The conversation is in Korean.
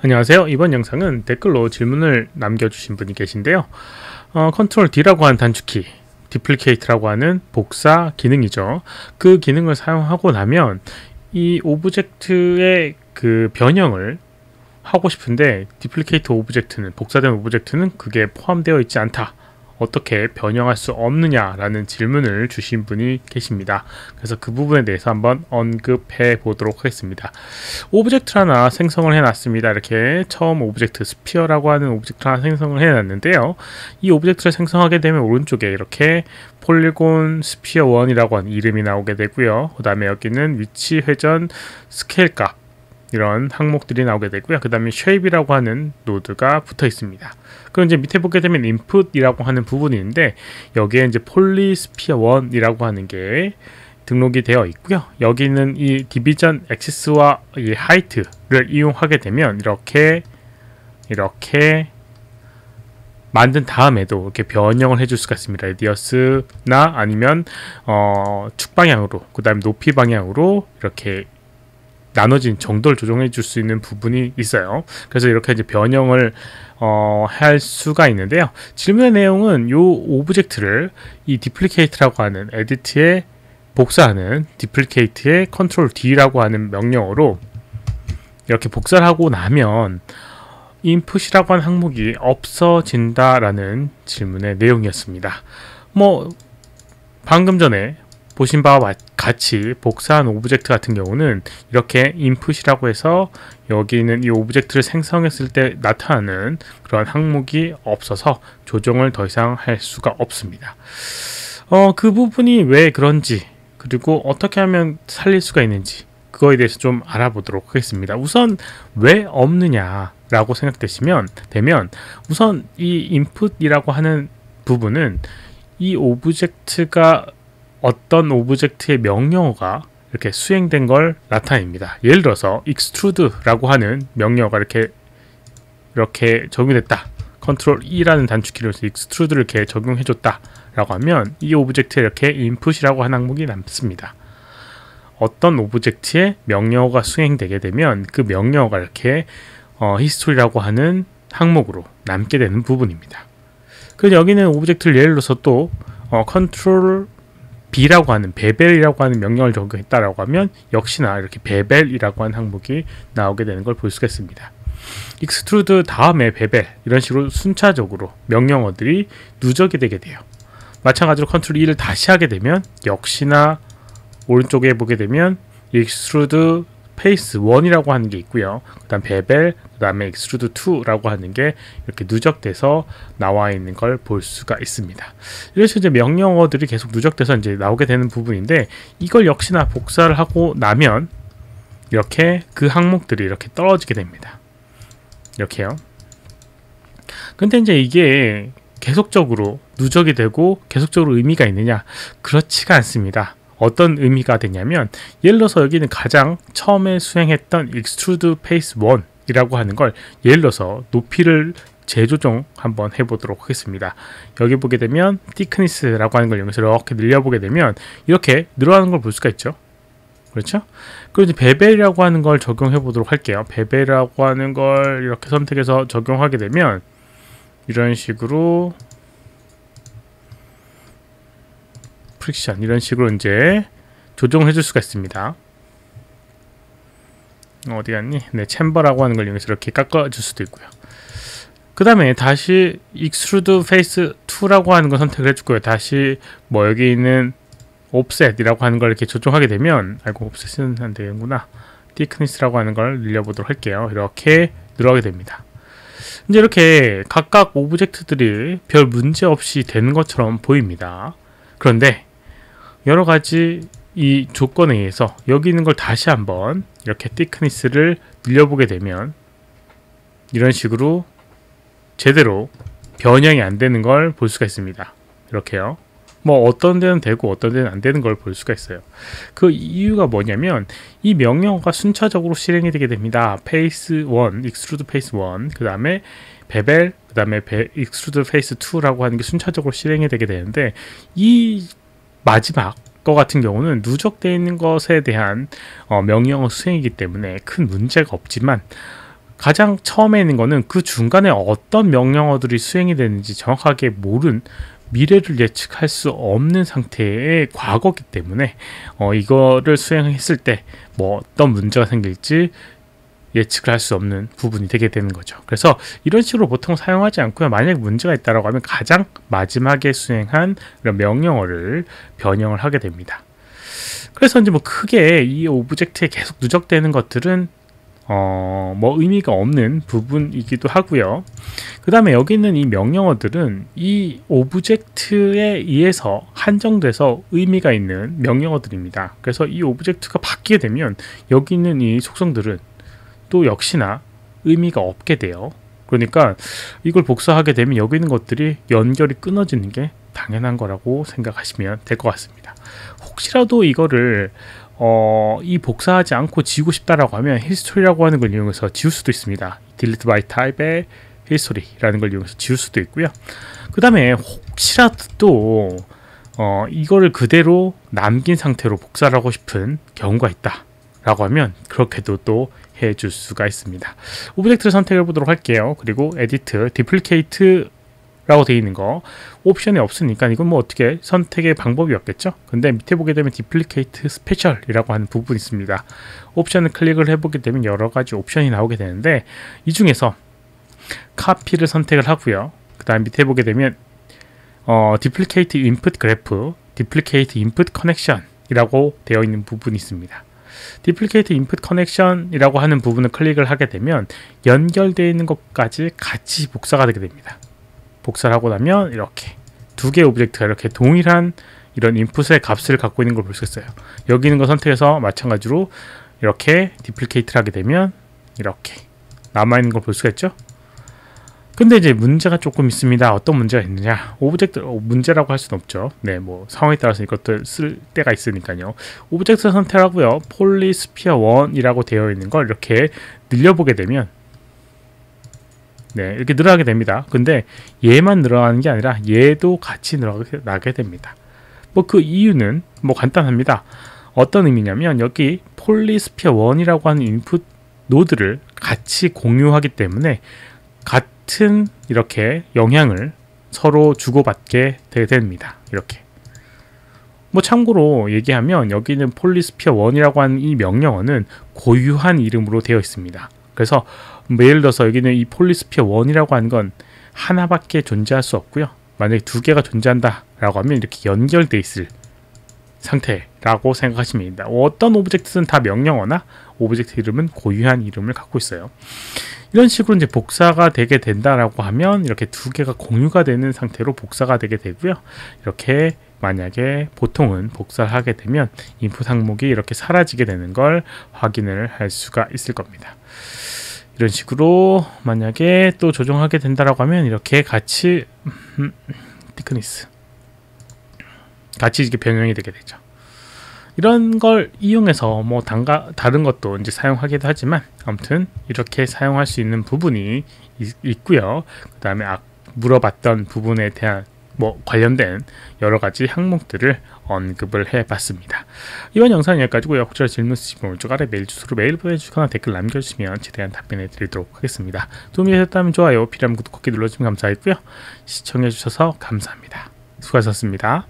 안녕하세요. 이번 영상은 댓글로 질문을 남겨주신 분이 계신데요. 컨트롤 D라고 하는 단축키, 디플리케이트라고 하는 복사 기능이죠. 그 기능을 사용하고 나면 이 오브젝트의 그 변형을 하고 싶은데 디플리케이트 오브젝트는, 복사된 오브젝트는 그게 포함되어 있지 않다. 어떻게 변형할 수 없느냐라는 질문을 주신 분이 계십니다. 그래서 그 부분에 대해서 한번 언급해 보도록 하겠습니다. 오브젝트 하나 생성을 해놨습니다. 이렇게 처음 오브젝트 스피어라고 하는 오브젝트 하나 생성을 해놨는데요. 이 오브젝트를 생성하게 되면 오른쪽에 이렇게 폴리곤 스피어 1이라고 하는 이름이 나오게 되고요. 그 다음에 여기는 위치 회전 스케일 값, 이런 항목들이 나오게 되고요. 그 다음에 쉐입이라고 하는 노드가 붙어 있습니다. 그럼 이제 밑에 보게 되면 인풋이라고 하는 부분이 있는데, 여기에 이제 폴리스피어 1이라고 하는 게 등록이 되어 있고요. 여기는 이 디비전 액시스와 이 하이트를 이용하게 되면 이렇게 만든 다음에도 이렇게 변형을 해줄 수가 있습니다. 레디어스나 아니면 축 방향으로, 그 다음에 높이 방향으로 이렇게 나눠진 정도를 조정해 줄 수 있는 부분이 있어요. 그래서 이렇게 이제 변형을 할 수가 있는데요. 질문의 내용은 이 오브젝트를 이 디플리케이트라고 하는 에디트에 복사하는 디플리케이트의 컨트롤 D라고 하는 명령어로 이렇게 복사를 하고 나면 인풋이라고 하는 항목이 없어진다라는 질문의 내용이었습니다. 방금 전에 보신 바와 같이 복사한 오브젝트 같은 경우는 이렇게 인풋이라고 해서 여기 있는 이 오브젝트를 생성했을 때 나타나는 그런 항목이 없어서 조정을 더 이상 할 수가 없습니다. 그 부분이 왜 그런지, 그리고 어떻게 하면 살릴 수가 있는지, 그거에 대해서 좀 알아보도록 하겠습니다. 우선 왜 없느냐라고 생각되면 우선 이 인풋이라고 하는 부분은 이 오브젝트가 어떤 오브젝트의 명령어가 이렇게 수행된 걸 나타냅니다. 예를 들어서 extrude라고 하는 명령어가 이렇게 적용됐다. 컨트롤 E라는 단축키를 해서 extrude를 이렇게 적용해줬다 라고 하면 이 오브젝트에 이렇게 input이라고 하는 항목이 남습니다. 어떤 오브젝트의 명령어가 수행되게 되면 그 명령어가 이렇게 history라고 하는 항목으로 남게 되는 부분입니다. 그래서 여기는 오브젝트를 예를 들어서 또 컨트롤 B라고 하는 베벨이라고 하는 명령을 적용했다라고 하면 역시나 이렇게 베벨이라고 하는 항목이 나오게 되는 걸 볼 수가 있습니다. 익스트루드 다음에 베벨, 이런 식으로 순차적으로 명령어들이 누적이 되게 돼요. 마찬가지로 컨트롤 E를 다시 하게 되면 역시나 오른쪽에 보게 되면 익스트루드 페이스 1이라고 하는 게 있고요. 그 다음 베벨, 그 다음에 익스트루드 2라고 하는 게 이렇게 누적돼서 나와 있는 걸 볼 수가 있습니다. 이런 식으로 이제 명령어들이 계속 누적돼서 이제 나오게 되는 부분인데, 이걸 역시나 복사를 하고 나면 이렇게 그 항목들이 이렇게 떨어지게 됩니다. 이렇게요. 근데 이제 이게 계속적으로 누적이 되고 계속적으로 의미가 있느냐? 그렇지가 않습니다. 어떤 의미가 되냐면, 예를 들어서 여기는 가장 처음에 수행했던 extrude face 1이라고 하는 걸 예를 들어서 높이를 재조정 한번 해보도록 하겠습니다. 여기 보게 되면 thickness라고 하는 걸 이용해서 이렇게 늘려보게 되면 이렇게 늘어나는 걸 볼 수가 있죠. 그렇죠? 그리고 이제 베벨이라고 하는 걸 적용해 보도록 할게요. 베벨이라고 하는 걸 이렇게 선택해서 적용하게 되면 이런 식으로 프릭션, 이런 식으로 이제 조정을 해줄 수가 있습니다. 어디 갔니? 네, 챔버라고 하는 걸 이용해서 이렇게 깎아줄 수도 있고요. 그 다음에 다시 extrude face 2라고 하는 걸 선택을 해줄 거예요. 다시 여기 있는 offset이라고 하는 걸 이렇게 조정하게 되면, offset은 안 되는구나. thickness라고 하는 걸 늘려보도록 할게요. 이렇게 늘어가게 됩니다. 이제 이렇게 각각 오브젝트들이 별 문제 없이 되는 것처럼 보입니다. 그런데 여러 가지 이 조건에 의해서 여기 있는 걸 다시 한번 이렇게 thickness를 늘려보게 되면 이런 식으로 제대로 변형이 안 되는 걸 볼 수가 있습니다. 이렇게요. 어떤 데는 되고 어떤 데는 안 되는 걸 볼 수가 있어요. 그 이유가 뭐냐면 이 명령어가 순차적으로 실행이 되게 됩니다. 페이스 1, extrude 페이스 1, 그 다음에 베벨, 그 다음에 extrude 페이스 2라고 하는 게 순차적으로 실행이 되게 되는데, 이 마지막 거 같은 경우는 누적되어 있는 것에 대한 명령어 수행이기 때문에 큰 문제가 없지만, 가장 처음에 있는 거는 그 중간에 어떤 명령어들이 수행이 되는지 정확하게 모른 미래를 예측할 수 없는 상태의 과거기 때문에 이거를 수행했을 때 뭐 어떤 문제가 생길지 예측을 할 수 없는 부분이 되게 되는 거죠. 그래서 이런 식으로 보통 사용하지 않고요. 만약에 문제가 있다고 하면 가장 마지막에 수행한 이런 명령어를 변형을 하게 됩니다. 그래서 이제 뭐 크게 이 오브젝트에 계속 누적되는 것들은 뭐 의미가 없는 부분이기도 하고요. 그 다음에 여기 있는 이 명령어들은 이 오브젝트에 의해서 한정돼서 의미가 있는 명령어들입니다. 그래서 이 오브젝트가 바뀌게 되면 여기 있는 이 속성들은 또 역시나 의미가 없게 돼요. 그러니까 이걸 복사하게 되면 여기 있는 것들이 연결이 끊어지는 게 당연한 거라고 생각하시면 될 것 같습니다. 혹시라도 이거를 이 복사하지 않고 지우고 싶다라고 하면 history라고 하는 걸 이용해서 지울 수도 있습니다. delete by type의 history라는 걸 이용해서 지울 수도 있고요. 그 다음에 혹시라도 또 이거를 그대로 남긴 상태로 복사를 하고 싶은 경우가 있다 라고 하면 그렇게도 또 해줄 수가 있습니다. 오브젝트를 선택해 보도록 할게요. 그리고 edit, duplicate 라고 되어 있는 거 옵션이 없으니까 이건 뭐 어떻게 선택의 방법이 없겠죠. 근데 밑에 보게 되면 duplicate special 이라고 하는 부분이 있습니다. 옵션을 클릭을 해보게 되면 여러 가지 옵션이 나오게 되는데 이 중에서 copy를 선택을 하고요. 그 다음 밑에 보게 되면 duplicate input graph, duplicate input connection 이라고 되어 있는 부분이 있습니다. duplicate input connection 이라고 하는 부분을 클릭을 하게 되면 연결되어 있는 것까지 같이 복사가 되게 됩니다. 복사를 하고 나면 이렇게 두 개의 오브젝트가 이렇게 동일한 이런 인풋의 값을 갖고 있는 걸 볼 수 있어요. 여기 있는 거 선택해서 마찬가지로 이렇게 디플리케이트를 하게 되면 이렇게 남아있는 걸 볼 수가 있죠. 근데 이제 문제가 조금 있습니다. 어떤 문제가 있느냐, 오브젝트 문제라고 할 수는 없죠. 네, 뭐 상황에 따라서 이것들 쓸 때가 있으니까요. 오브젝트 선택하고요, 폴리스피어 1이라고 되어 있는 걸 이렇게 늘려보게 되면 네, 이렇게 늘어나게 됩니다. 근데 얘만 늘어나는 게 아니라 얘도 같이 늘어나게 됩니다. 뭐 그 이유는 뭐 간단합니다. 어떤 의미냐면 여기 폴리스피어 1이라고 하는 인풋 노드를 같이 공유하기 때문에 같은 이렇게 영향을 서로 주고받게 됩니다. 이렇게. 뭐 참고로 얘기하면 여기는 폴리스피어 1이라고 하는 이 명령어는 고유한 이름으로 되어 있습니다. 그래서 예를 들어서 여기는 이 폴리스피어 1이라고 하는 건 하나밖에 존재할 수 없고요. 만약에 두 개가 존재한다 라고 하면 이렇게 연결되어 있을 상태라고 생각하시면 됩니다. 어떤 오브젝트는 다 명령어나 오브젝트 이름은 고유한 이름을 갖고 있어요. 이런 식으로 이제 복사가 되게 된다라고 하면 이렇게 두 개가 공유가 되는 상태로 복사가 되게 되고요. 이렇게 만약에 보통은 복사를 하게 되면 인풋 항목이 이렇게 사라지게 되는 걸 확인을 할 수가 있을 겁니다. 이런 식으로 만약에 또 조정하게 된다라고 하면 이렇게 같이 thickness 같이 이렇게 변형이 되게 되죠. 이런 걸 이용해서 뭐 다른 것도 이제 사용하기도 하지만 아무튼 이렇게 사용할 수 있는 부분이 있고요. 그 다음에 물어봤던 부분에 대한 뭐 관련된 여러 가지 항목들을 언급을 해봤습니다. 이번 영상은 여기까지고요. 혹시 질문 있으시면 오른쪽 아래 메일 주소로 메일 보내주시거나 댓글 남겨주시면 최대한 답변해 드리도록 하겠습니다. 도움이 되셨다면 좋아요, 필요하면 구독하기 눌러주시면 감사하겠고요. 시청해주셔서 감사합니다. 수고하셨습니다.